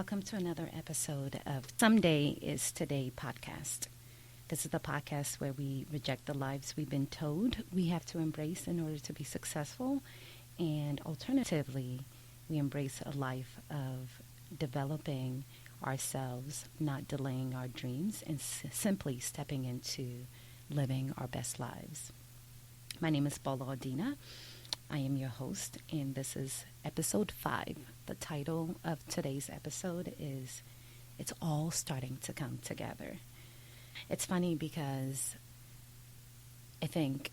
welcome to another episode of Someday is Today podcast. This is the podcast where we reject the lives we've been told we have to embrace in order to be successful, and alternatively, we embrace a life of developing ourselves, not delaying our dreams, and simply stepping into living our best lives. My name is Paula Odina. I am your host, and this is episode 5. The title of today's episode is It's All Starting to Come Together. It's funny because I think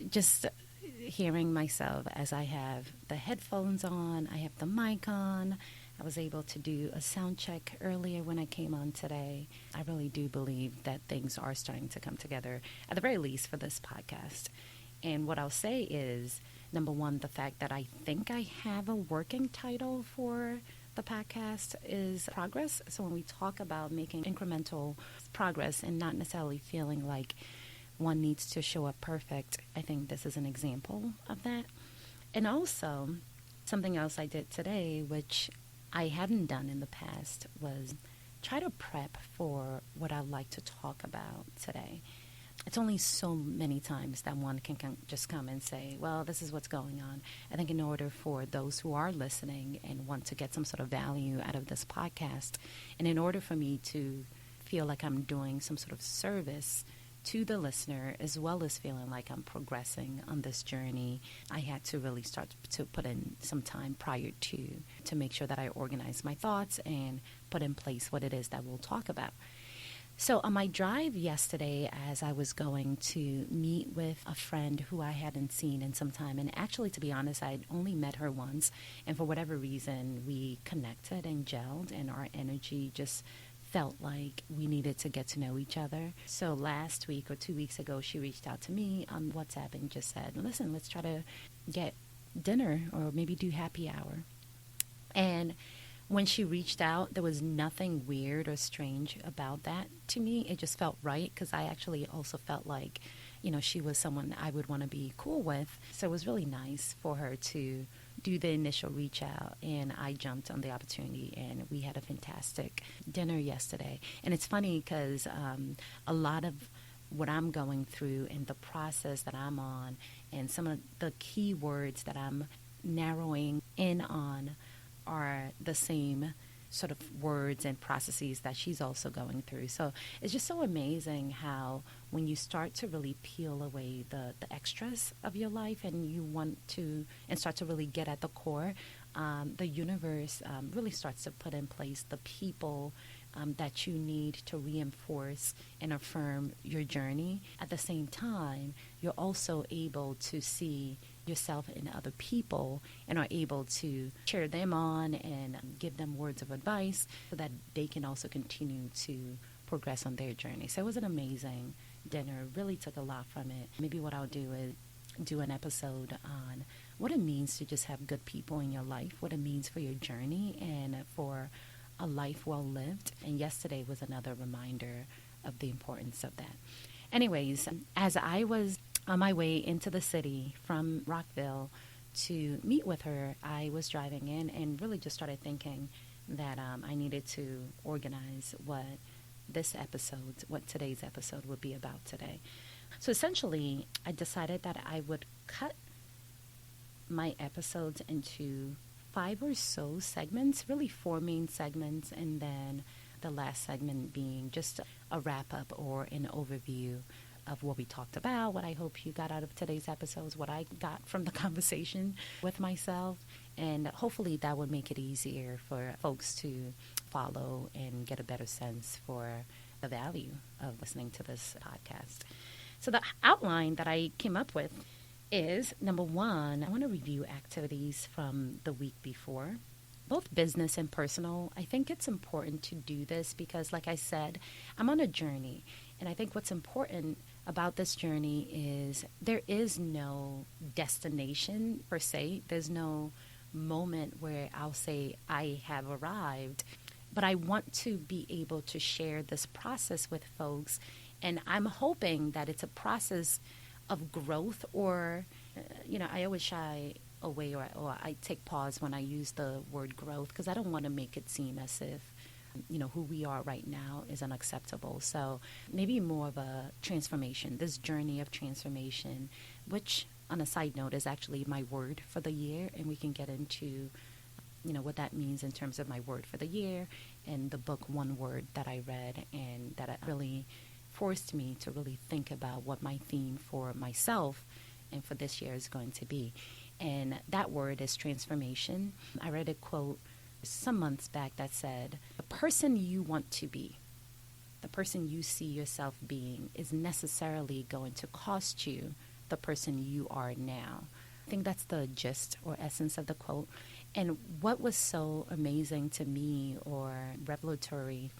just hearing myself as I have the headphones on, I have the mic on, I was able to do a sound check earlier when I came on today. I really do believe that things are starting to come together, at the very least for this podcast. And what I'll say is, number one, the fact that I think I have a working title for the podcast is progress. So when we talk about making incremental progress and not necessarily feeling like one needs to show up perfect, I think this is an example of that. And also, something else I did today, which I hadn't done in the past, was try to prep for what I'd like to talk about today. It's only so many times that one can just come and say, well, this is what's going on. I think in order for those who are listening and want to get some sort of value out of this podcast, and in order for me to feel like I'm doing some sort of service to the listener, as well as feeling like I'm progressing on this journey, I had to really start to put in some time prior to make sure that I organize my thoughts and put in place what it is that we'll talk about. So on my drive yesterday, as I was going to meet with a friend who I hadn't seen in some time, and actually, to be honest, I'd only met her once, and for whatever reason, we connected and gelled, and our energy just felt like we needed to get to know each other. So last week or 2 weeks ago, she reached out to me on WhatsApp and just said, listen, let's try to get dinner or maybe do happy hour. And when she reached out, there was nothing weird or strange about that to me. It just felt right because I actually also felt like, she was someone I would want to be cool with. So it was really nice for her to do the initial reach out, and I jumped on the opportunity, and we had a fantastic dinner yesterday. And it's funny because a lot of what I'm going through and the process that I'm on and some of the key words that I'm narrowing in on are the same sort of words and processes that she's also going through. So it's just so amazing how when you start to really peel away the extras of your life and you want to and start to really get at the core, the universe really starts to put in place the people that you need to reinforce and affirm your journey. At the same time, you're also able to see yourself in other people and are able to cheer them on and give them words of advice so that they can also continue to progress on their journey. So it was an amazing dinner. Really took a lot from it. Maybe what I'll do is do an episode on what it means to just have good people in your life, what it means for your journey and for a life well lived. And yesterday was another reminder of the importance of that. Anyways, as I was on my way into the city from Rockville to meet with her, I was driving in and really just started thinking that I needed to organize what today's episode would be about today. So essentially, I decided that I would cut my episodes into 5 or so segments, really 4 main segments, and then the last segment being just a wrap-up or an overview of what we talked about, what I hope you got out of today's episodes, what I got from the conversation with myself, and hopefully that would make it easier for folks to follow and get a better sense for the value of listening to this podcast. So the outline that I came up with is, number 1, I want to review activities from the week before, both business and personal. I think it's important to do this because, like I said, I'm on a journey. And I think what's important about this journey is there is no destination per se. There's no moment where I'll say I have arrived. But I want to be able to share this process with folks. And I'm hoping that it's a process of growth or, I always away, or I take pause when I use the word growth, because I don't want to make it seem as if who we are right now is unacceptable. So maybe more of a transformation, this journey of transformation, which on a side note is actually my word for the year. And we can get into, what that means in terms of my word for the year and the book One Word that I read, and that really forced me to really think about what my theme for myself and for this year is going to be. And that word is transformation. I read a quote some months back that said, the person you want to be, the person you see yourself being, is necessarily going to cost you the person you are now. I think that's the gist or essence of the quote. And what was so amazing to me, or revelatory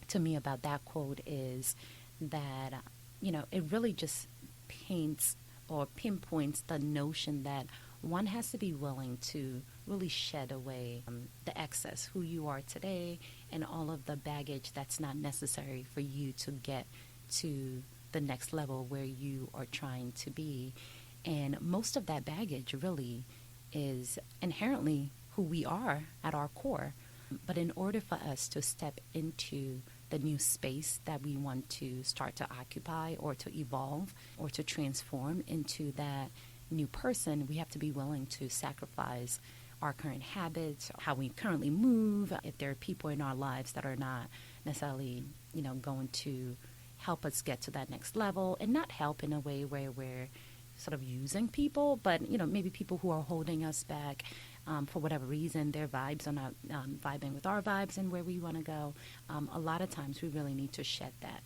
to me, about that quote is that, it really just paints or pinpoints the notion that one has to be willing to really shed away the excess, who you are today, and all of the baggage that's not necessary for you to get to the next level where you are trying to be. And most of that baggage really is inherently who we are at our core. But in order for us to step into the new space that we want to start to occupy, or to evolve, or to transform into that new person, we have to be willing to sacrifice our current habits, how we currently move. If there are people in our lives that are not necessarily, going to help us get to that next level, and not help in a way where we're sort of using people, but, maybe people who are holding us back for whatever reason, their vibes are not vibing with our vibes and where we want to go. A lot of times we really need to shed that.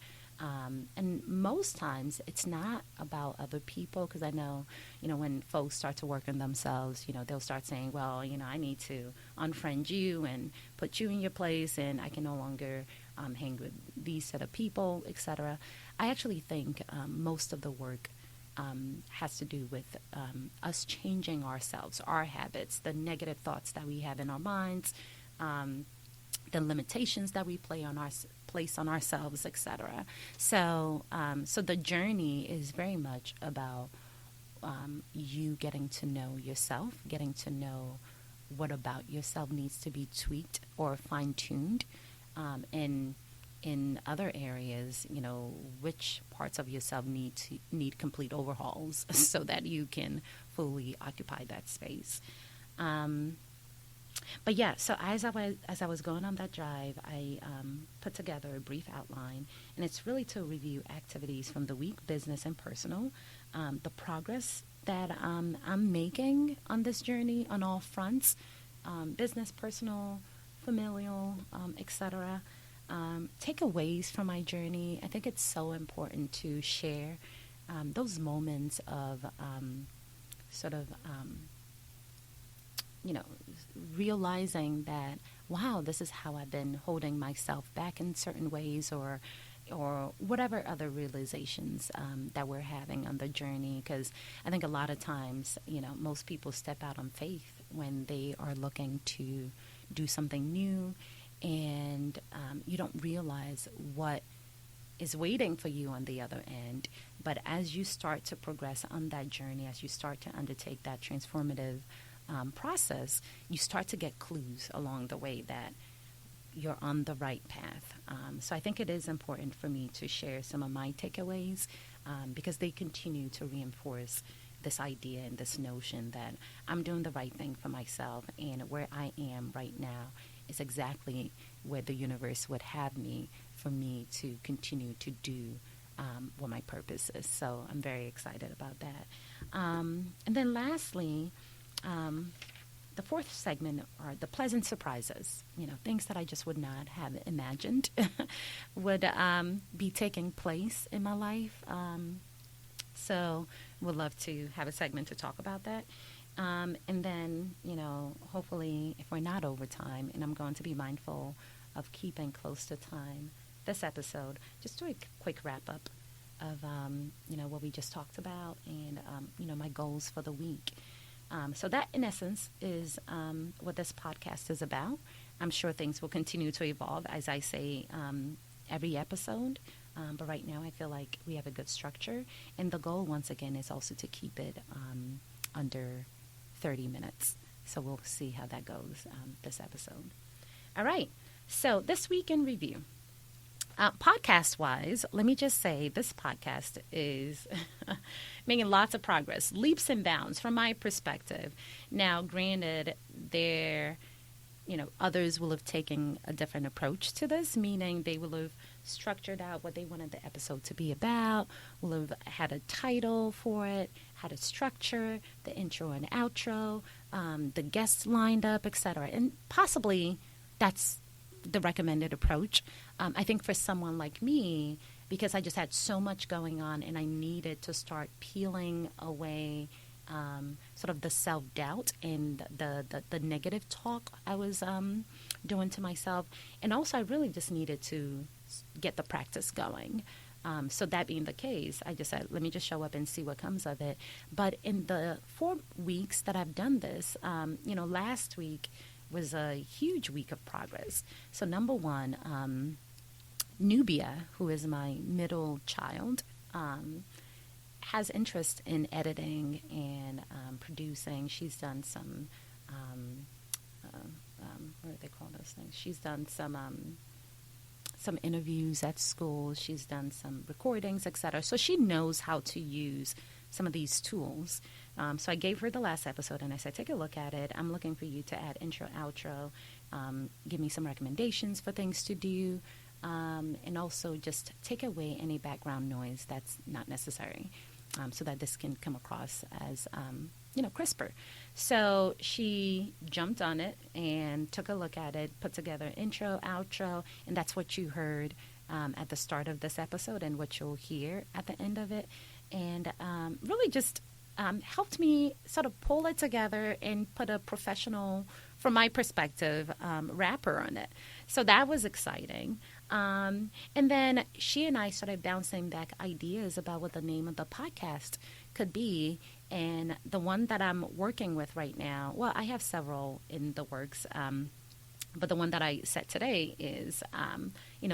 And most times it's not about other people, because I know, when folks start to work on themselves, they'll start saying, well, I need to unfriend you and put you in your place, and I can no longer hang with these set of people, etc. I actually think most of the work has to do with us changing ourselves, our habits, the negative thoughts that we have in our minds, the limitations that we place on ourselves, etc. So the journey is very much about you getting to know yourself, getting to know what about yourself needs to be tweaked or fine-tuned, and in other areas, which parts of yourself need complete overhauls so that you can fully occupy that space. But yeah, so as I was going on that drive, I put together a brief outline, and it's really to review activities from the week, business and personal, the progress that I'm making on this journey on all fronts, business, personal, familial, etc. Takeaways from my journey. I think it's so important to share those moments of realizing that, wow, this is how I've been holding myself back in certain ways, or whatever other realizations that we're having on the journey. Because I think a lot of times, most people step out on faith when they are looking to do something new, and you don't realize what is waiting for you on the other end. But as you start to progress on that journey, as you start to undertake that transformative process, you start to get clues along the way that you're on the right path. So I think it is important for me to share some of my takeaways, because they continue to reinforce this idea and this notion that I'm doing the right thing for myself, and where I am right now is exactly where the universe would have me, for me to continue to do what my purpose is. So I'm very excited about that. And then lastly, the fourth segment are the pleasant surprises, things that I just would not have imagined would be taking place in my life. So we'd love to have a segment to talk about that. And then, hopefully, if we're not over time, and I'm going to be mindful of keeping close to time this episode, just do a quick wrap up of, what we just talked about, and, my goals for the week. So that, in essence, is what this podcast is about. I'm sure things will continue to evolve, as I say, every episode. But right now, I feel like we have a good structure. And the goal, once again, is also to keep it under 30 minutes. So we'll see how that goes this episode. All right. So this week in review. Podcast-wise, let me just say this podcast is making lots of progress, leaps and bounds from my perspective. Now, granted, others will have taken a different approach to this, meaning they will have structured out what they wanted the episode to be about, will have had a title for it, had a structure, the intro and outro, the guests lined up, etc. And possibly that's the recommended approach. I think for someone like me, because I just had so much going on and I needed to start peeling away sort of the self-doubt and the negative talk I was doing to myself. And also I really just needed to get the practice going. So that being the case, I just said, let me just show up and see what comes of it. But in the 4 weeks that I've done this, last week was a huge week of progress. So number one, Nubia, who is my middle child, has interest in editing and producing. She's done some, what do they call those things? She's done some interviews at school. She's done some recordings, etc. So she knows how to use some of these tools. So I gave her the last episode and I said, take a look at it. I'm looking for you to add intro, outro, give me some recommendations for things to do, and also just take away any background noise that's not necessary, so that this can come across as, crisper. So she jumped on it and took a look at it, put together intro, outro, and that's what you heard at the start of this episode and what you'll hear at the end of it. And really just helped me sort of pull it together and put a professional, from my perspective, wrapper on it. So that was exciting. And then she and I started bouncing back ideas about what the name of the podcast could be. And the one that I'm working with right now, well, I have several in the works, but the one that I set today is,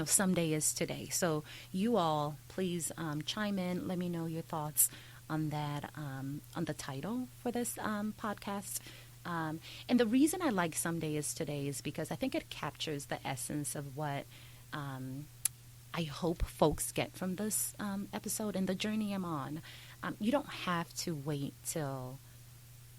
someday is today. So you all, please chime in. Let me know your thoughts on that, on the title for this podcast. And the reason I like Someday is Today is because I think it captures the essence of what I hope folks get from this episode and the journey I'm on. You don't have to wait till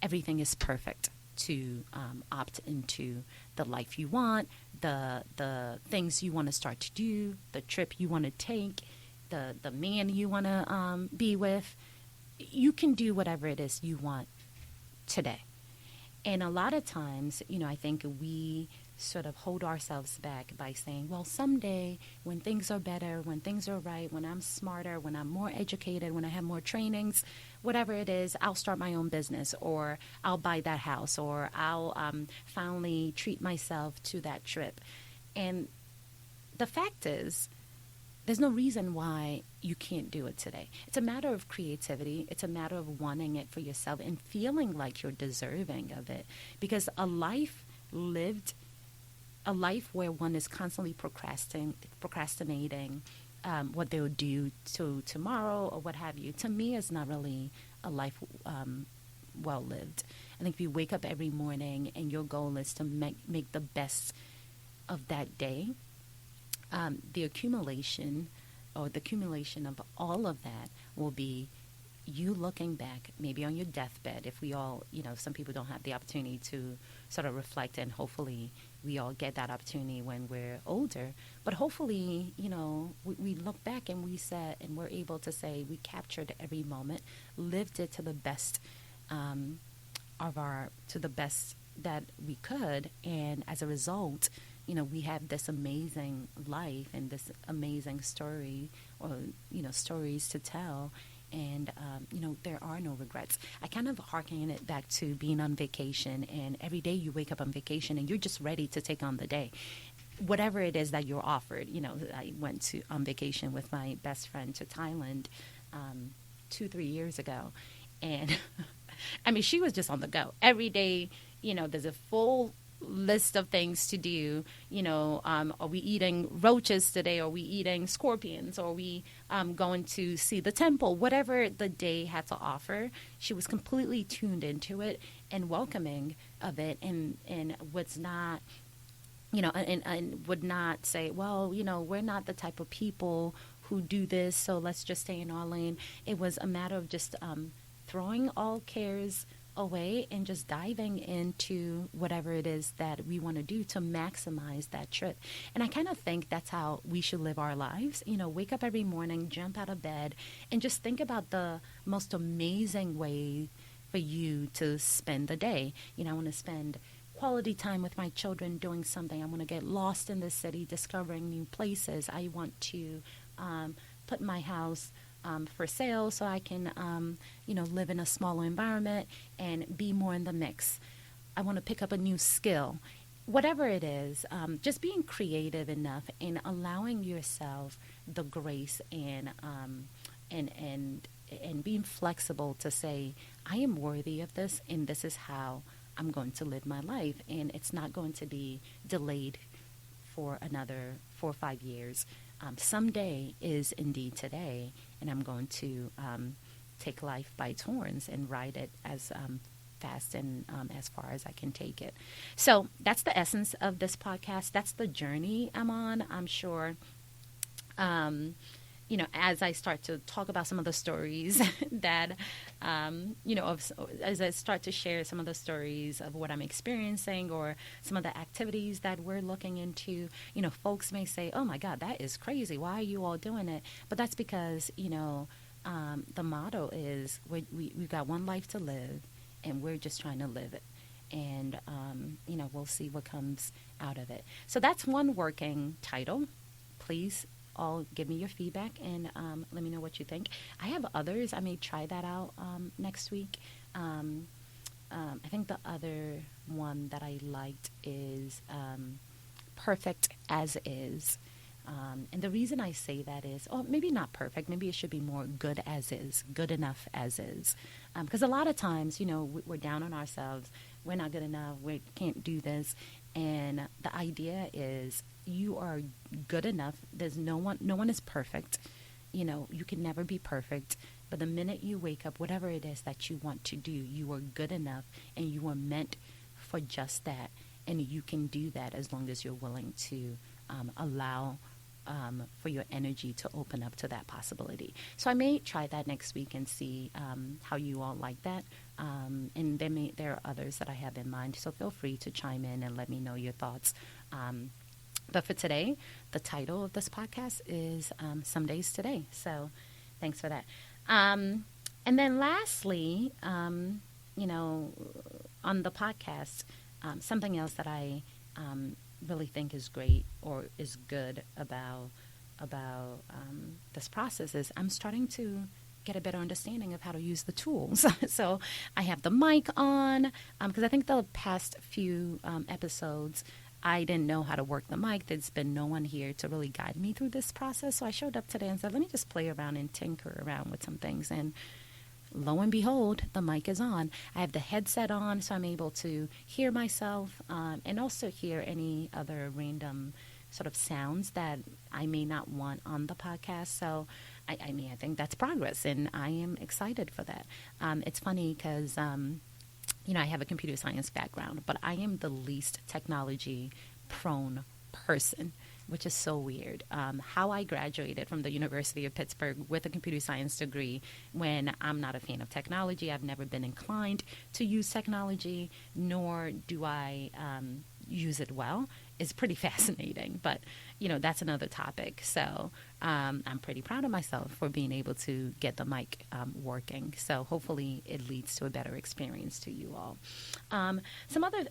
everything is perfect to opt into the life you want, the things you want to start to do, the trip you want to take, the man you want to be with. You can do whatever it is you want today. And a lot of times, I think we sort of hold ourselves back by saying, well, someday when things are better, when things are right, when I'm smarter, when I'm more educated, when I have more trainings, whatever it is, I'll start my own business, or I'll buy that house, or I'll finally treat myself to that trip. And the fact is, there's no reason why you can't do it today. It's a matter of creativity. It's a matter of wanting it for yourself and feeling like you're deserving of it. Because a life where one is constantly procrastinating what they'll do to tomorrow or what have you, to me is not really a life well lived. I think if you wake up every morning and your goal is to make the best of that day, the accumulation of all of that will be you looking back, maybe on your deathbed, if we all, some people don't have the opportunity to sort of reflect, and hopefully we all get that opportunity when we're older. But hopefully, we look back and we said, and we're able to say we captured every moment, lived it to the best to the best that we could, and as a result, we have this amazing life and this amazing story, or, stories to tell. And, there are no regrets. I kind of hearken it back to being on vacation, and every day you wake up on vacation and you're just ready to take on the day. Whatever it is that you're offered. I went on vacation with my best friend to Thailand 2-3 years ago. And, I mean, she was just on the go. Every day, there's a full list of things to do. Are we eating roaches today? Are we eating scorpions? Are we going to see the temple? Whatever the day had to offer, she was completely tuned into it and welcoming of it, and was not, and would not say, well, we're not the type of people who do this, so let's just stay in our lane. It was a matter of just throwing all cares away and just diving into whatever it is that we want to do to maximize that trip. And I kind of think that's how we should live our lives. Wake up every morning, jump out of bed, and just think about the most amazing way for you to spend the day. I want to spend quality time with my children doing something. I want to get lost in the city, discovering new places. I want to put my house for sale so I can, live in a smaller environment and be more in the mix. I want to pick up a new skill. Whatever it is, just being creative enough and allowing yourself the grace and being flexible to say, I am worthy of this, and this is how I'm going to live my life. And it's not going to be delayed for another 4 or 5 years. Someday is indeed today, and I'm going to take life by its horns and ride it as fast and as far as I can take it. So that's the essence of this podcast. That's the journey I'm on. I'm sure, as I start to talk about some of the stories that, as I start to share some of the stories of what I'm experiencing or some of the activities that we're looking into, folks may say, oh my God, that is crazy. Why are you all doing it? But that's because, the motto is we've got one life to live, and we're just trying to live it. And, we'll see what comes out of it. So that's one working title. Please all give me your feedback and let me know what you think. I have others. I may try that out next week. I think the other one that I liked is Perfect as Is. And the reason I say that is, maybe not perfect. Maybe it should be more good as is, good enough as is. Because a lot of times, we're down on ourselves. We're not good enough. We can't do this. And the idea is you are good enough. There's no one is perfect. You can never be perfect. But the minute you wake up, whatever it is that you want to do, you are good enough, and you are meant for just that. And you can do that as long as you're willing to allow for your energy to open up to that possibility. So I may try that next week and see how you all like that. And there are others that I have in mind. So feel free to chime in and let me know your thoughts. But for today, the title of this podcast is Some Days Today. So thanks for that. And then lastly, on the podcast, something else that I really think is great or is good about this process is I'm starting to get a better understanding of how to use the tools. So I have the mic on because I think the past few episodes I didn't know how to work the mic. There's been no one here to really guide me through this process. So I showed up today and said, let me just play around and tinker around with some things. And lo and behold, the mic is on. I have the headset on, so I'm able to hear myself and also hear any other random sort of sounds that I may not want on the podcast. So, I think that's progress, and I am excited for that. It's funny because, I have a computer science background, but I am the least technology-prone person, which is so weird. How I graduated from the University of Pittsburgh with a computer science degree when I'm not a fan of technology. I've never been inclined to use technology, nor do I use it well, is pretty fascinating. But, that's another topic. So I'm pretty proud of myself for being able to get the mic working. So hopefully it leads to a better experience to you all. Some other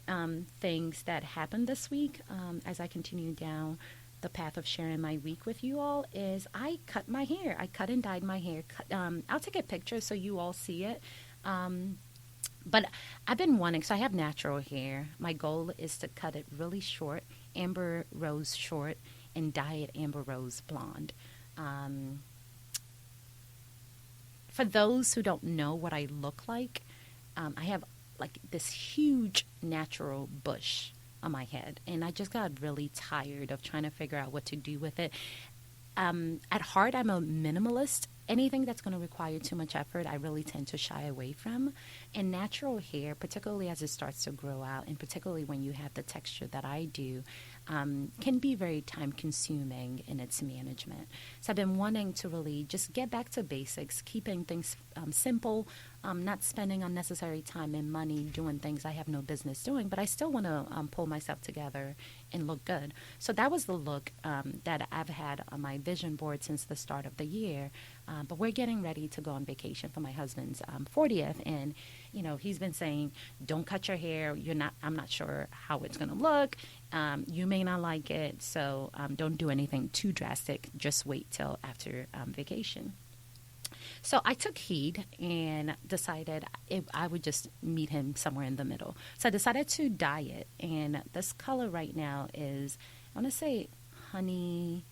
things that happened this week as I continue down the path of sharing my week with you all is I cut my hair. I cut and dyed my hair. I'll take a picture so you all see it. But I've been wanting, so I have natural hair. My goal is to cut it really short, amber rose short, and dye it amber rose blonde. For those who don't know what I look like, I have like this huge natural bush on my head. And I just got really tired of trying to figure out what to do with it. At heart, I'm a minimalist. Anything that's going to require too much effort, I really tend to shy away from. And natural hair, particularly as it starts to grow out, and particularly when you have the texture that I do, can be very time consuming in its management. So I've been wanting to really just get back to basics, keeping things simple, not spending unnecessary time and money doing things I have no business doing, but I still want to pull myself together and look good. So that was the look that I've had on my vision board since the start of the year. But we're getting ready to go on vacation for my husband's 40th, and he's been saying, "Don't cut your hair. I'm not sure how it's going to look. You may not like it, so don't do anything too drastic. Just wait till after vacation." So I took heed and decided I would just meet him somewhere in the middle. So I decided to dye it, and this color right now is, I want to say, honey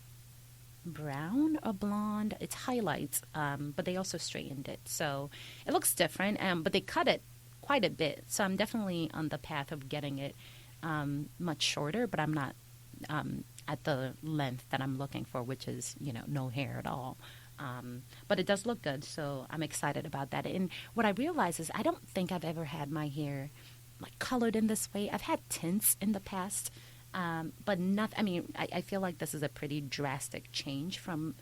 brown or blonde. It's highlights, but they also straightened it. So it looks different, but they cut it quite a bit. So I'm definitely on the path of getting it much shorter, but I'm not at the length that I'm looking for, which is, no hair at all. But it does look good, so I'm excited about that. And what I realize is I don't think I've ever had my hair like colored in this way. I've had tints in the past, but not. I mean, I feel like this is a pretty drastic change from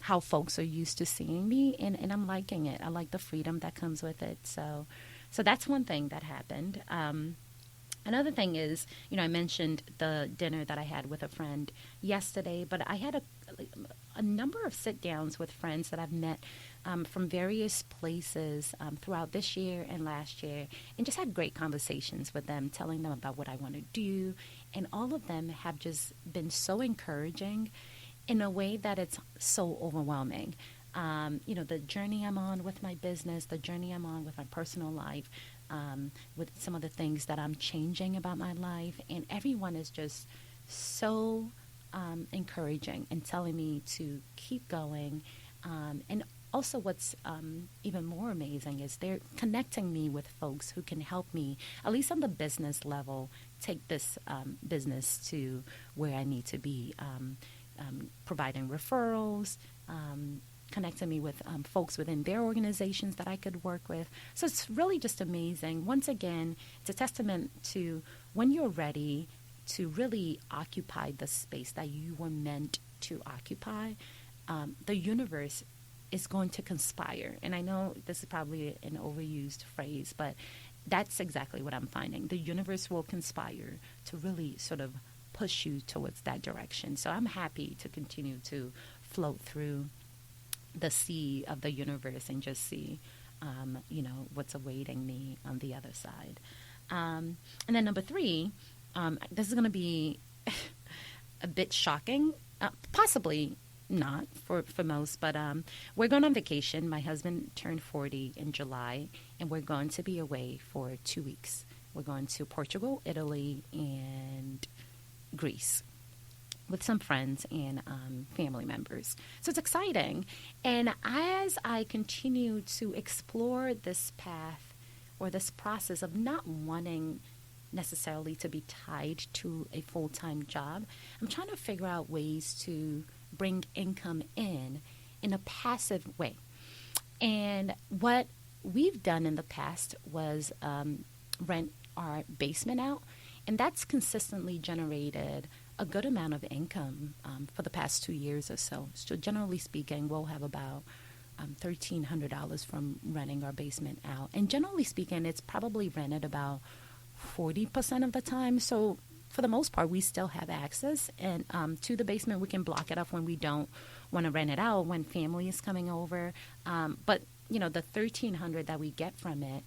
how folks are used to seeing me, and I'm liking it. I like the freedom that comes with it. So that's one thing that happened. Another thing is, I mentioned the dinner that I had with a friend yesterday, but I had a number of sit-downs with friends that I've met from various places throughout this year and last year, and just had great conversations with them, telling them about what I want to do, and all of them have just been so encouraging in a way that it's so overwhelming. The journey I'm on with my business, the journey I'm on with my personal life, with some of the things that I'm changing about my life, and everyone is just so encouraging and telling me to keep going. And also what's even more amazing is they're connecting me with folks who can help me, at least on the business level, take this business to where I need to be, providing referrals, connecting me with folks within their organizations that I could work with. So it's really just amazing. Once again, it's a testament to when you're ready to really occupy the space that you were meant to occupy, the universe is going to conspire. And I know this is probably an overused phrase, but that's exactly what I'm finding. The universe will conspire to really sort of push you towards that direction. So I'm happy to continue to float through the sea of the universe and just see, what's awaiting me on the other side. And then number 3, this is going to be a bit shocking, possibly not for most, but we're going on vacation. My husband turned 40 in July, and we're going to be away for 2 weeks. We're going to Portugal, Italy, and Greece with some friends and family members. So it's exciting. And as I continue to explore this path or this process of not wanting necessarily to be tied to a full-time job, I'm trying to figure out ways to bring income in a passive way. And what we've done in the past was rent our basement out, and that's consistently generated a good amount of income for the past 2 years or so. So generally speaking, we'll have about $1,300 from renting our basement out. And generally speaking, it's probably rented about 40% of the time. So for the most part, we still have access and to the basement. We can block it off when we don't want to rent it out, when family is coming over. But, the $1,300 that we get from it,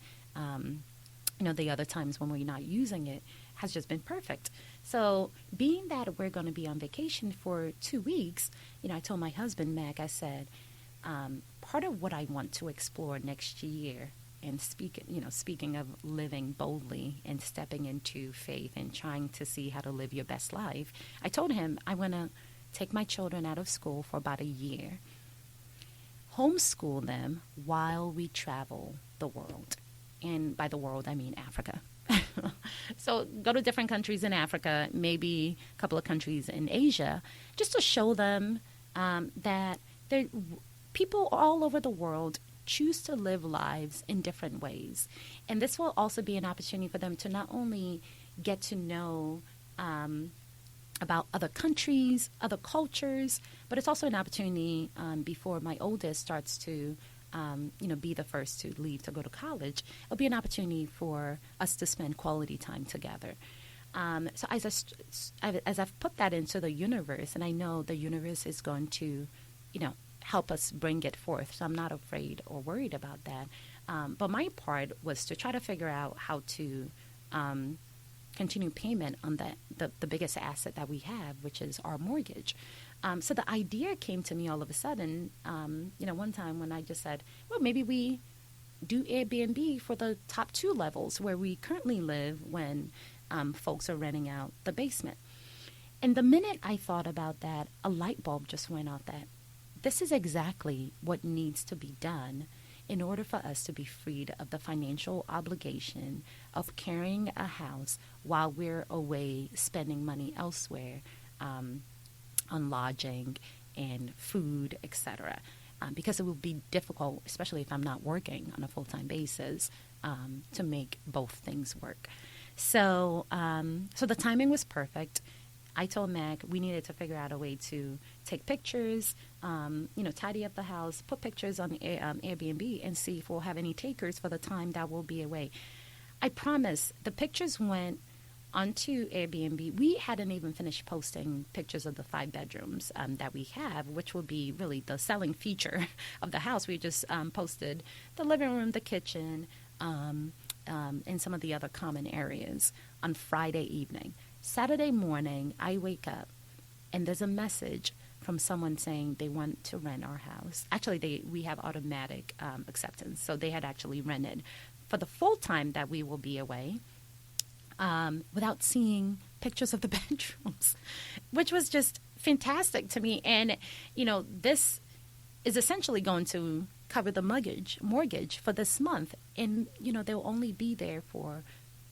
the other times when we're not using it, has just been perfect. So being that we're going to be on vacation for 2 weeks, I told my husband, Mac, I said, part of what I want to explore next year, and speaking of living boldly and stepping into faith and trying to see how to live your best life, I told him I want to take my children out of school for about a year, homeschool them while we travel the world. And by the world, I mean Africa. So go to different countries in Africa, maybe a couple of countries in Asia, just to show them that people all over the world choose to live lives in different ways. And this will also be an opportunity for them to not only get to know about other countries, other cultures, but it's also an opportunity before my oldest starts to be the first to leave to go to college. It'll be an opportunity for us to spend quality time together. So as I've put that into the universe, and I know the universe is going to, help us bring it forth. So I'm not afraid or worried about that. But my part was to try to figure out how to continue payment on the biggest asset that we have, which is our mortgage. So the idea came to me all of a sudden, one time when I just said, well, maybe we do Airbnb for the top 2 levels where we currently live when folks are renting out the basement. And the minute I thought about that, a light bulb just went off that this is exactly what needs to be done in order for us to be freed of the financial obligation of carrying a house while we're away spending money elsewhere on lodging and food, etc. Because it would be difficult, especially if I'm not working on a full-time basis, to make both things work. So the timing was perfect. I told Mac we needed to figure out a way to take pictures, tidy up the house, put pictures on Airbnb, and see if we'll have any takers for the time that we'll be away. I promise the pictures went onto Airbnb. We hadn't even finished posting pictures of the 5 bedrooms that we have, which will be really the selling feature of the house. We just posted the living room, the kitchen, and some of the other common areas on Friday evening. Saturday morning, I wake up, and there's a message from someone saying they want to rent our house. Actually, we have automatic acceptance, so they had actually rented for the full time that we will be away without seeing pictures of the bedrooms, which was just fantastic to me. And, this is essentially going to cover the mortgage for this month. And, they'll only be there for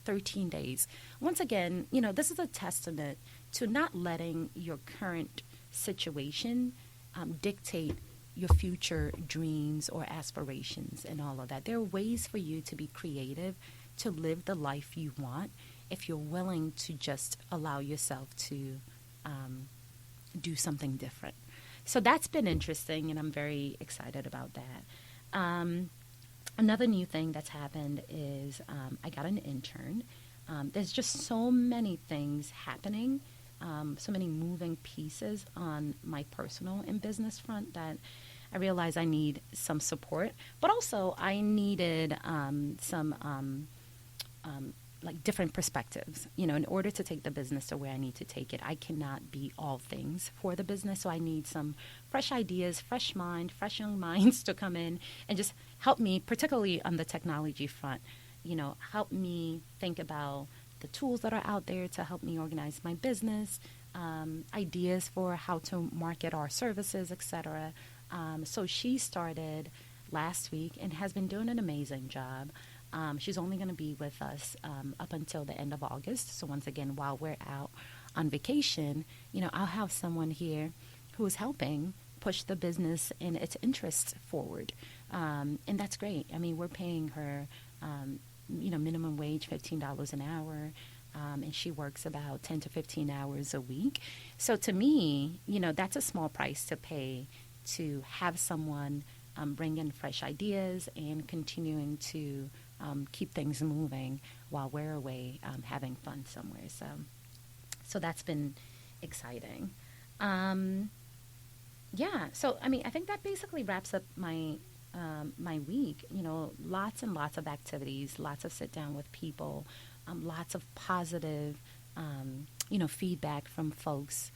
13 days. Once again, this is a testament to not letting your current situation dictate your future dreams or aspirations and all of that. There are ways for you to be creative, to live the life you want, if you're willing to just allow yourself to do something different. So that's been interesting, and I'm very excited about that. Another new thing that's happened is I got an intern. There's just so many things happening, so many moving pieces on my personal and business front that I realized I need some support. But also I needed some different perspectives. In order to take the business to where I need to take it, I cannot be all things for the business. So I need some fresh ideas, fresh young minds to come in and just help me, particularly on the technology front, help me think about the tools that are out there to help me organize my business, ideas for how to market our services, etc. So she started last week and has been doing an amazing job. She's only going to be with us up until the end of August. So once again, while we're out on vacation, I'll have someone here who is helping push the business and its interests forward. And that's great. I mean, we're paying her, minimum wage, $15 an hour. And she works about 10 to 15 hours a week. So to me, that's a small price to pay to have someone bring in fresh ideas and continuing to keep things moving while we're away having fun somewhere. So that's been exciting. So I think that basically wraps up my week. Lots and lots of activities, lots of sit down with people, lots of positive feedback from folks,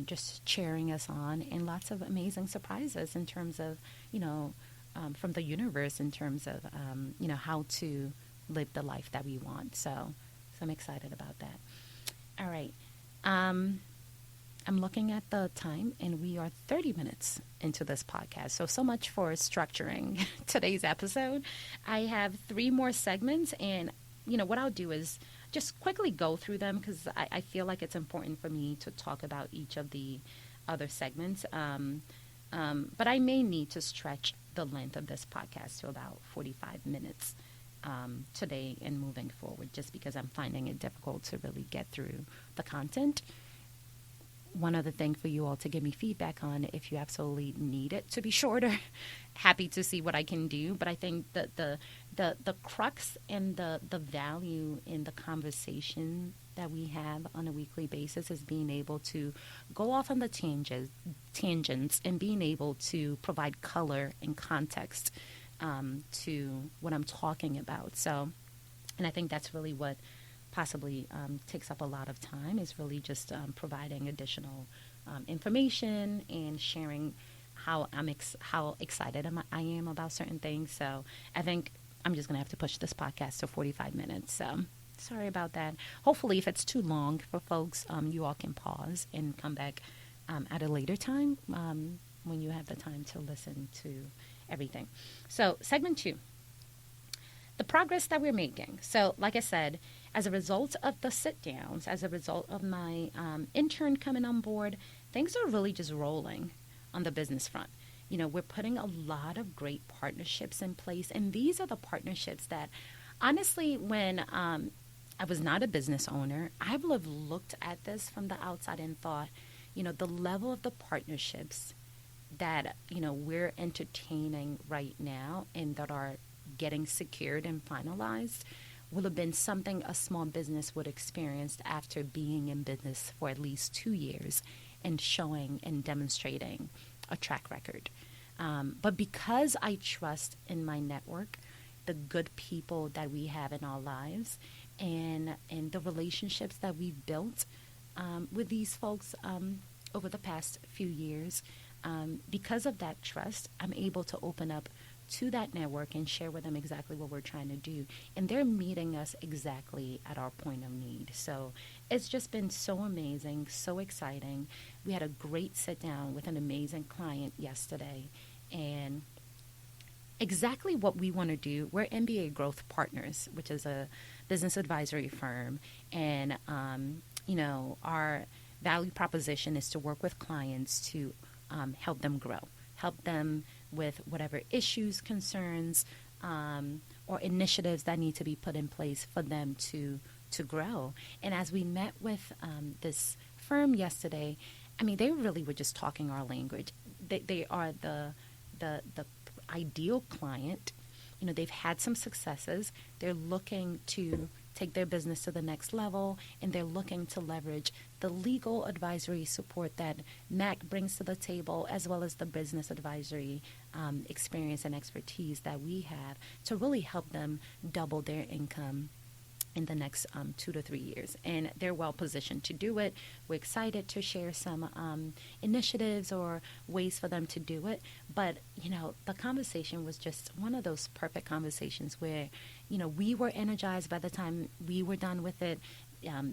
just cheering us on, and lots of amazing surprises in terms of from the universe in terms of how to live the life that we want. So I'm excited about that. All right. I'm looking at the time, and we are 30 minutes into this podcast. So much for structuring today's episode. I have 3 more segments, and what I'll do is just quickly go through them because I feel like it's important for me to talk about each of the other segments. But I may need to stretch the length of this podcast to about 45 minutes today and moving forward, just because I'm finding it difficult to really get through the content. One other thing for you all to give me feedback on, if you absolutely need it to be shorter, happy to see what I can do. But I think that the crux and the value in the conversation that we have on a weekly basis is being able to go off on the tangents and being able to provide color and context to what I'm talking about. So, and I think that's really what possibly takes up a lot of time, is really just providing additional information and sharing how how excited I am about certain things. So I think I'm just going to have to push this podcast to 45 minutes. So sorry about that. Hopefully, if it's too long for folks, you all can pause and come back at a later time when you have the time to listen to everything. So segment 2. The progress that we're making. So, like I said, as a result of the sit-downs, as a result of my intern coming on board, things are really just rolling on the business front. We're putting a lot of great partnerships in place, and these are the partnerships that, honestly, when I was not a business owner, I would have looked at this from the outside and thought, the level of the partnerships that, we're entertaining right now and that are getting secured and finalized will have been something a small business would experience after being in business for at least 2 years and showing and demonstrating a track record. But because I trust in my network, the good people that we have in our lives, and the relationships that we've built with these folks over the past few years, because of that trust, I'm able to open up to that network and share with them exactly what we're trying to do. And they're meeting us exactly at our point of need. So it's just been so amazing, so exciting. We had a great sit down with an amazing client yesterday. And exactly what we want to do, we're MBA Growth Partners, which is a business advisory firm. And, our value proposition is to work with clients to help them grow, help them with whatever issues, concerns, or initiatives that need to be put in place for them to grow. And as we met with this firm yesterday, they really were just talking our language. They are the ideal client. They've had some successes. They're looking to take their business to the next level, and they're looking to leverage the legal advisory support that MAC brings to the table, as well as the business advisory experience and expertise that we have to really help them double their income in the next 2 to 3 years. And they're well positioned to do it. We're excited to share some initiatives or ways for them to do it. But, the conversation was just one of those perfect conversations where, we were energized by the time we were done with it.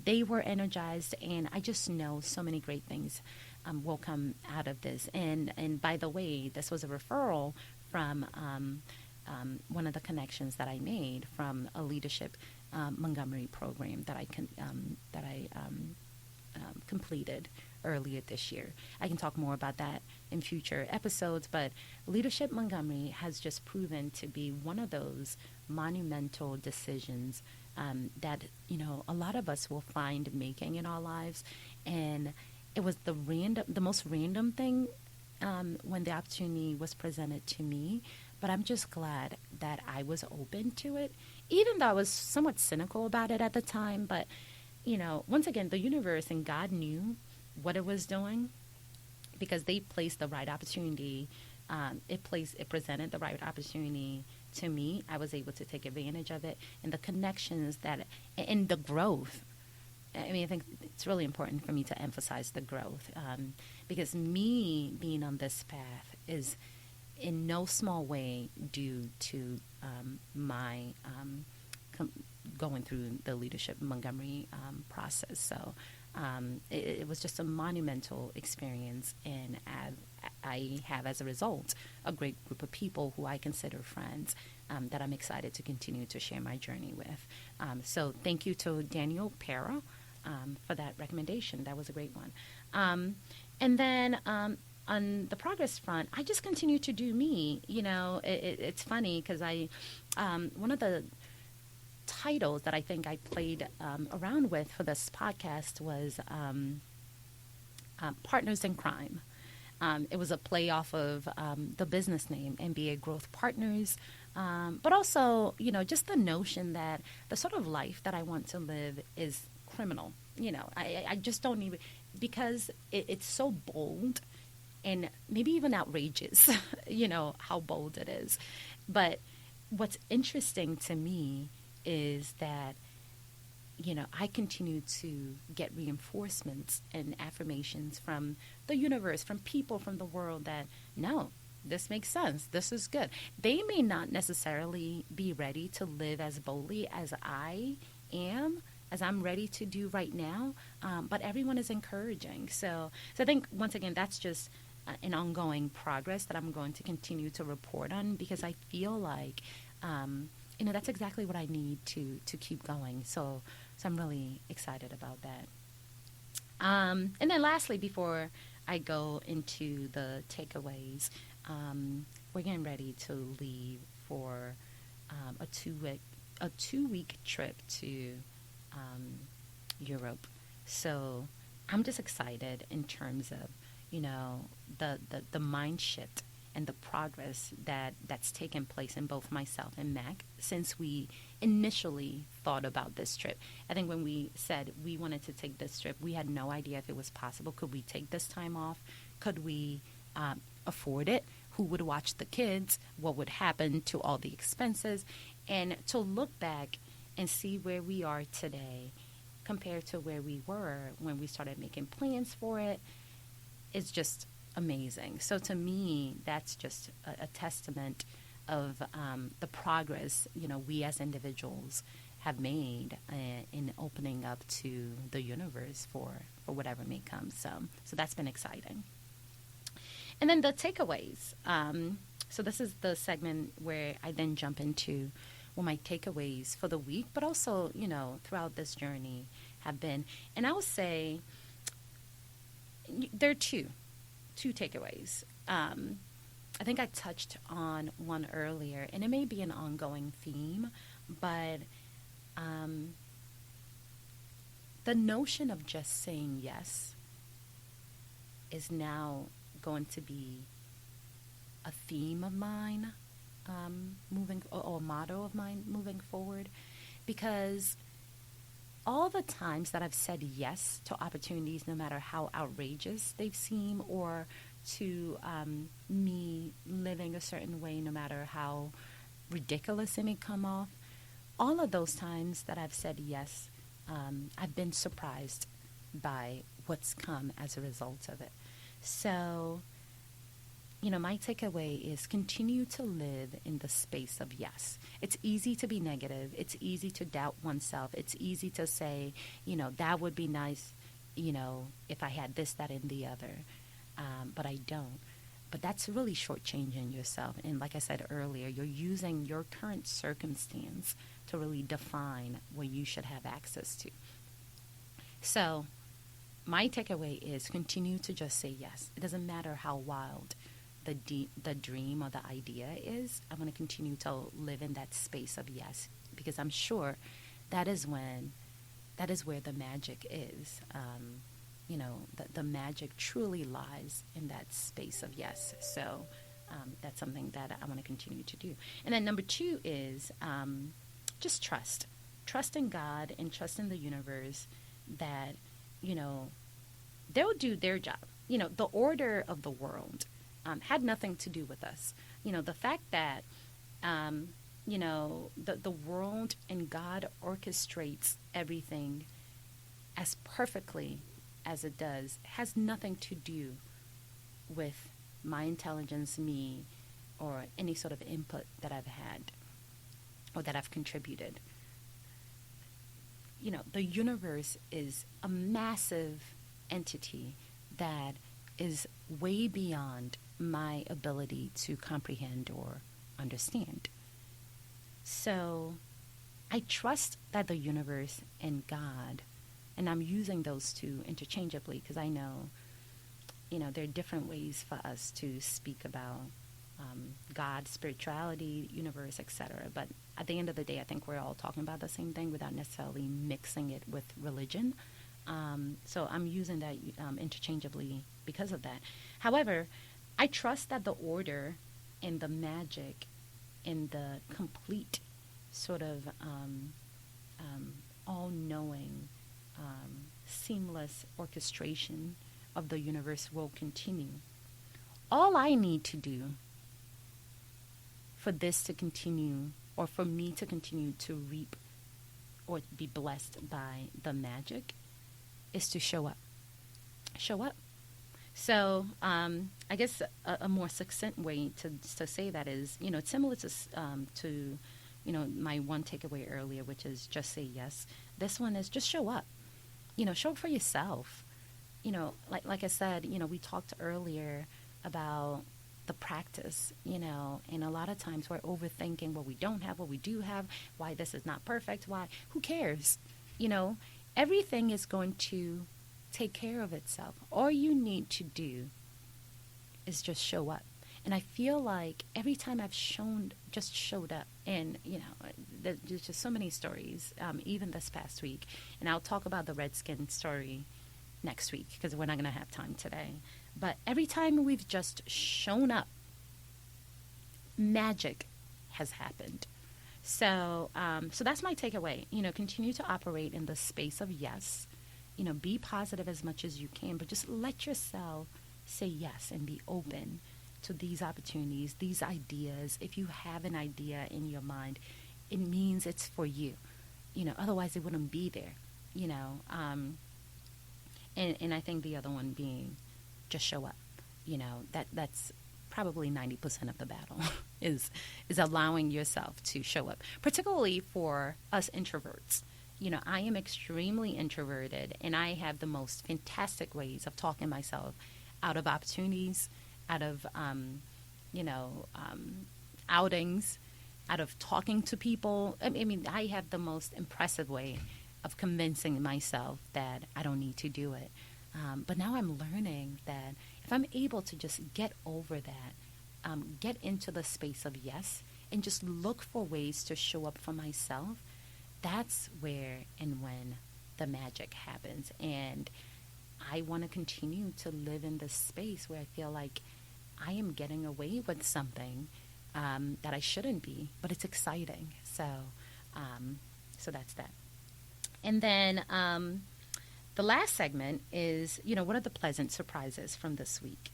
They were energized, and I just know so many great things will come out of this. And by the way, this was a referral from one of the connections that I made from a leadership Montgomery program that I completed earlier this year. I can talk more about that in future episodes, but Leadership Montgomery has just proven to be one of those monumental decisions that a lot of us will find making in our lives. And it was the most random thing when the opportunity was presented to me. But I'm just glad that I was open to it, even though I was somewhat cynical about it at the time. But, once again, the universe and God knew what it was doing, because they placed the right opportunity. It presented the right opportunity to me. I was able to take advantage of it, and the connections and the growth. I think it's really important for me to emphasize the growth, because me being on this path is in no small way due to my going through the Leadership Montgomery process. So it was just a monumental experience, and I have, as a result, a great group of people who I consider friends, that I'm excited to continue to share my journey with. So thank you to Daniel Pera for that recommendation. That was a great one. And then on the progress front, I just continue to do me. It's funny because one of the titles that I think I played around with for this podcast was Partners in Crime. It was a play off of the business name, MBA Growth Partners, but also, just the notion that the sort of life that I want to live is criminal. I just don't even, because it's so bold and maybe even outrageous, how bold it is. But what's interesting to me is that, I continue to get reinforcements and affirmations from the universe, from people, from the world that, no, this makes sense. This is good. They may not necessarily be ready to live as boldly as I am, as I'm ready to do right now, but everyone is encouraging. So I think, once again, that's just an ongoing progress that I'm going to continue to report on, because I feel like, that's exactly what I need to keep going. So I'm really excited about that. And then lastly, before I go into the takeaways, we're getting ready to leave for a 2-week trip to Europe. So I'm just excited in terms of, the mind shift and the progress that's taken place in both myself and Mac since we initially thought about this trip. I think when we said we wanted to take this trip, we had no idea if it was possible. Could we take this time off? Could we afford it? Who would watch the kids? What would happen to all the expenses? And to look back and see where we are today compared to where we were when we started making plans for it is just amazing. So to me, that's just a testament of the progress, we as individuals have made in opening up to the universe for whatever may come. So that's been exciting. And then the takeaways. So this is the segment where I then jump into what my takeaways for the week, but also, throughout this journey have been. And I would say there are two takeaways. I think I touched on one earlier, and it may be an ongoing theme, but the notion of just saying yes is now going to be a theme of mine, or a motto of mine moving forward, because all the times that I've said yes to opportunities, no matter how outrageous they seem, or to me living a certain way, no matter how ridiculous it may come off, all of those times that I've said yes, I've been surprised by what's come as a result of it. So, my takeaway is continue to live in the space of yes. It's easy to be negative. It's easy to doubt oneself. It's easy to say, that would be nice, if I had this, that, and the other. But I don't. But that's really shortchanging yourself. And like I said earlier, you're using your current circumstance to really define what you should have access to. So my takeaway is continue to just say yes. It doesn't matter how wild the dream or the idea is. I'm going to continue to live in that space of yes, because I'm sure that is where the magic is. The magic truly lies in that space of yes. So that's something that I want to continue to do. And then number 2 is just trust. Trust in God and trust in the universe that, they'll do their job. The order of the world had nothing to do with us. The fact that, the world and God orchestrates everything as perfectly as it does has nothing to do with my intelligence, me, or any sort of input that I've had or that I've contributed. The universe is a massive entity that is way beyond my ability to comprehend or understand. So I trust that the universe and God, and I'm using those two interchangeably because I know, there are different ways for us to speak about God, spirituality, universe, etc. But at the end of the day, I think we're all talking about the same thing without necessarily mixing it with religion. So I'm using that interchangeably because of that. However, I trust that the order and the magic and the complete sort of all-knowing, seamless orchestration of the universe will continue. All I need to do for this to continue, or for me to continue to reap or be blessed by the magic, is to show up. Show up. So I guess a more succinct way to say that is, it's similar to my one takeaway earlier, which is just say yes. This one is just show up. Show up for yourself. Like I said, we talked earlier about the practice, and a lot of times we're overthinking what we don't have, what we do have, why this is not perfect, why, who cares? Everything is going to take care of itself. All you need to do is just show up. And I feel like every time I've showed up, and, there's just so many stories, even this past week, and I'll talk about the Redskin story next week because we're not going to have time today. But every time we've just shown up, magic has happened. So that's my takeaway. Continue to operate in the space of yes. Be positive as much as you can, but just let yourself say yes and be open to these opportunities, these ideas. If you have an idea in your mind, it means it's for you. Otherwise it wouldn't be there. And I think the other one being just show up. That's probably 90% of the battle is allowing yourself to show up, particularly for us introverts. I am extremely introverted, and I have the most fantastic ways of talking myself out of opportunities, out of, outings, out of talking to people. I mean, I have the most impressive way of convincing myself that I don't need to do it. But now I'm learning that if I'm able to just get over that, get into the space of yes, and just look for ways to show up for myself, that's where and when the magic happens. And I want to continue to live in this space where I feel like I am getting away with something that I shouldn't be, but it's exciting. So that's that. And then the last segment is, what are the pleasant surprises from this week?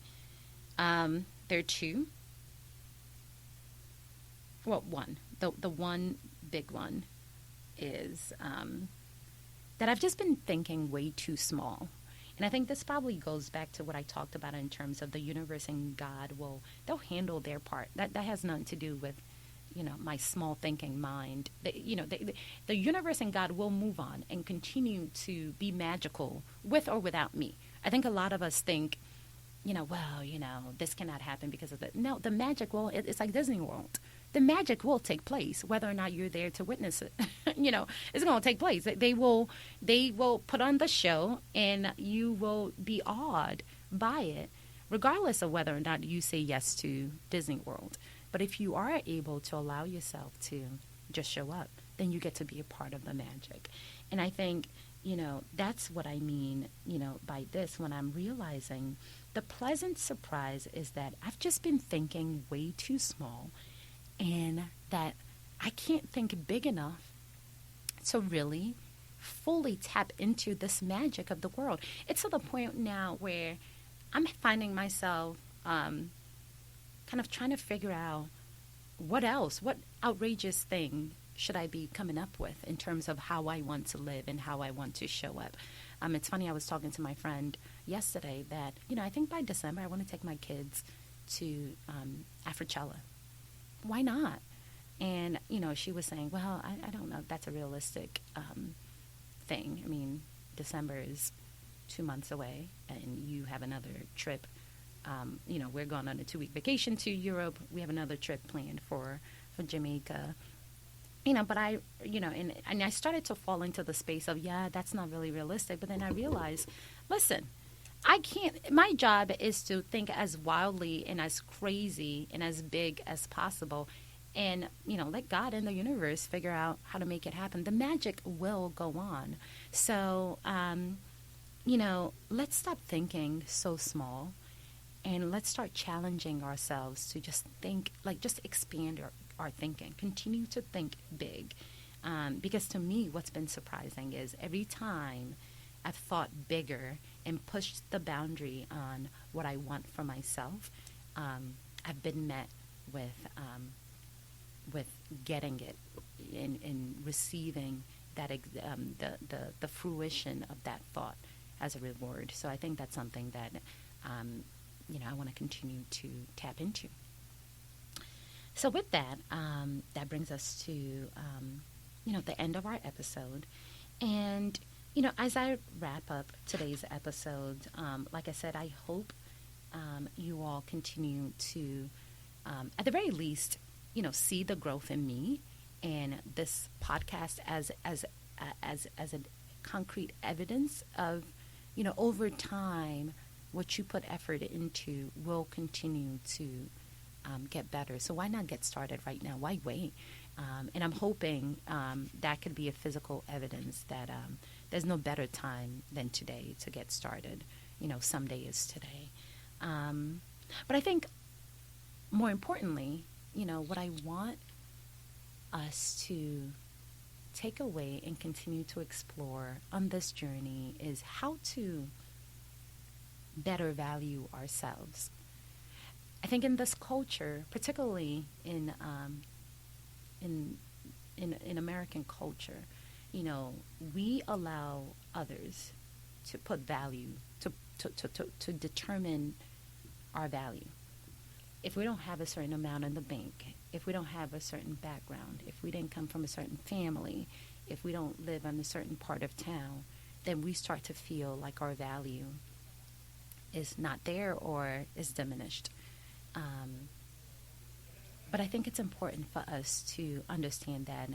There are two. Well, one. The one big one is that I've just been thinking way too small. And I think this probably goes back to what I talked about in terms of the universe and God they'll handle their part. That has nothing to do with, my small thinking mind. The universe and God will move on and continue to be magical with or without me. I think a lot of us think, this cannot happen because of that. No, the magic it's like Disney World. The magic will take place, whether or not you're there to witness it. It's going to take place. They will put on the show, and you will be awed by it, regardless of whether or not you say yes to Disney World. But if you are able to allow yourself to just show up, then you get to be a part of the magic. And I think, that's what I mean, by this, when I'm realizing the pleasant surprise is that I've just been thinking way too small, and that I can't think big enough to really fully tap into this magic of the world. It's to the point now where I'm finding myself kind of trying to figure out what outrageous thing should I be coming up with in terms of how I want to live and how I want to show up. It's funny, I was talking to my friend yesterday that, I think by December I want to take my kids to Africella. Why not? And, she was saying, well, I don't know if that's a realistic thing. I mean, December is 2 months away, and you have another trip we're going on a 2-week vacation to Europe. We have another trip planned for Jamaica. But and I started to fall into the space of, yeah, that's not really realistic. But then I realized, listen, I can't, my job is to think as wildly and as crazy and as big as possible and, let God and the universe figure out how to make it happen. The magic will go on. So, let's stop thinking so small and let's start challenging ourselves to just think, just expand our thinking, continue to think big. Because to me, what's been surprising is every time I've thought bigger and pushed the boundary on what I want for myself, I've been met with getting it and receiving that the fruition of that thought as a reward. So I think that's something that I want to continue to tap into. So with that, that brings us to the end of our episode, and as I wrap up today's episode, like I said, I hope you all continue to, at the very least, see the growth in me and this podcast as a concrete evidence of, over time, what you put effort into will continue to get better. So why not get started right now? Why wait? And I'm hoping that could be a physical evidence that there's no better time than today to get started. Someday is today. But I think more importantly, what I want us to take away and continue to explore on this journey is how to better value ourselves. I think in this culture, particularly in American culture, we allow others to put value, to determine our value. If we don't have a certain amount in the bank, if we don't have a certain background, if we didn't come from a certain family, if we don't live in a certain part of town, then we start to feel like our value is not there or is diminished. But I think it's important for us to understand that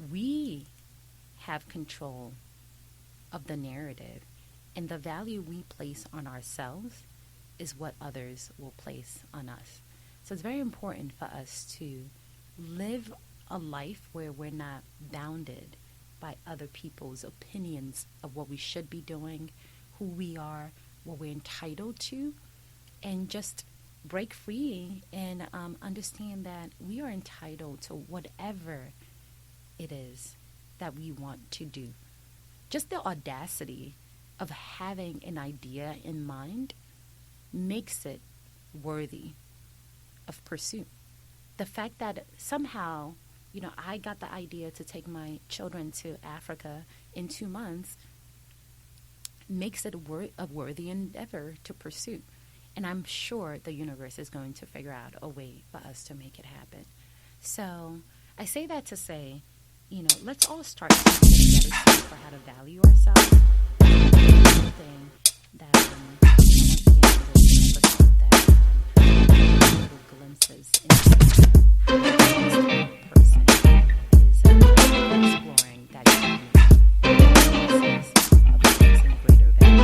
we have control of the narrative, and the value we place on ourselves is what others will place on us. So it's very important for us to live a life where we're not bounded by other people's opinions of what we should be doing, who we are, what we're entitled to, and just break free and understand that we are entitled to whatever it is that we want to do. Just the audacity of having an idea in mind makes it worthy of pursuit. The fact that somehow, I got the idea to take my children to Africa in 2 months makes it a worthy endeavor to pursue. And I'm sure the universe is going to figure out a way for us to make it happen. So I say that to say, let's all start to get a better sense for how to value ourselves. Something that, once again, in this episode, that little glimpses into how a person is exploring that journey of placing greater value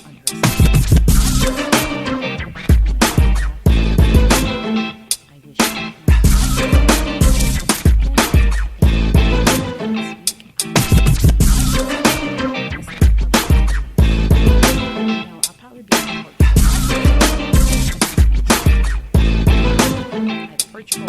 on herself. I wish I'll probably be in Portugal. I have virtual